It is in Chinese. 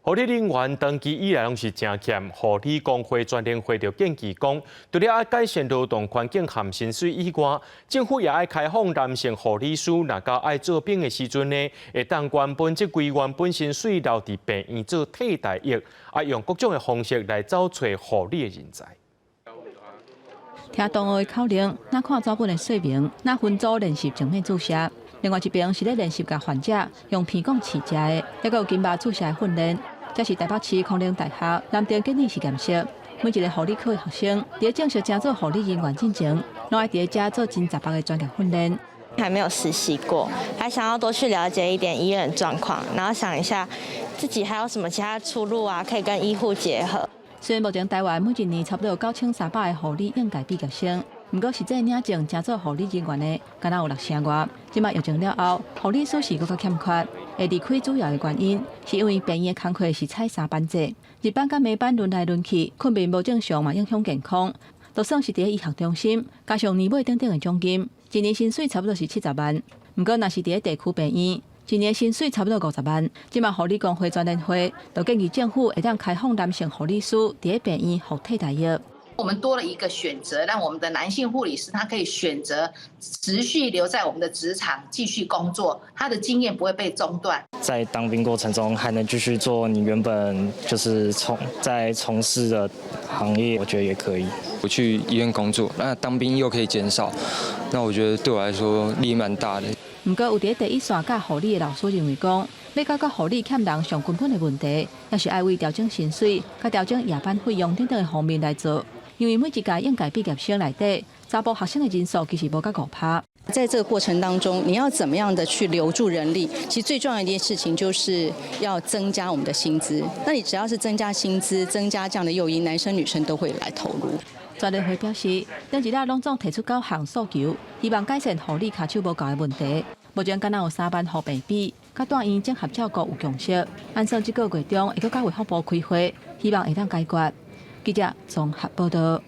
护理人员长期以来拢是真欠，护理工会全联会就建议讲，除了要改善劳动环境和薪水以外，政府也要开放男性护理师，若到爱做兵的时阵呢，会当原本即规原本薪水留伫病院做替代役，用各种的方式来找找护理的人才。听同学的口令，那看照本的说明，那分组练习正面注射。另外一边是咧练习甲患者用鼻管饲食的，还有金马注射的训练。这是台北市康宁大学南田建立实验室，每一个护理科的学生，伫正式正做护理人员进前，拢爱伫遮做真18个专业训练。还没有实习过，还想要多去了解一点医院的状况，然后想一下自己还有什么其他出路啊，可以跟医护结合。虽然目前台湾每一年差不多有9300个护理应届毕业生，不过实际领证正做护理人员的，敢若有6000多。即卖疫情了后，护理师是搁较欠缺。会离开主要的原因，是因为病院的工课是采3班制，日班甲暝班轮来轮去，困眠无正常嘛影响健康。就算是伫医学中心，加上年尾等等的奖金，一年薪水差不多是70万。不过若是伫地区病院，一年薪水差不多50万。即卖护理工会全联会就建议政府会当开放男性护理师伫病院服替代役。我们多了一个选择，让我们的男性护理师他可以选择持续留在我们的职场继续工作，他的经验不会被中断。在当兵过程中还能继续做你原本就是从事的行业，我觉得也可以。我去医院工作，那当兵又可以减少，那我觉得对我来说利益蛮大的。不过有伫第一线教护理的老师认为讲，要解决护理欠人上根本的问题，也是爱为调整薪水、甲调整夜班费用等等的方面来做。因为每一届应届毕业生内底，查甫学生的人数其实无到5%。在这个过程当中，你要怎么样的去留住人力？其实最重要的一件事情就是要增加我们的薪资。那你只要是增加薪资、增加这样的诱因，男生女生都会来投入。全联会表示，咱一日拢总提出9项诉求，希望改善护理卡手无够的问题。目前敢若有3班护病比，甲大医综合照顾有共识。按算这个月中会搁甲卫福部开会，希望会当解决。记者综合报道。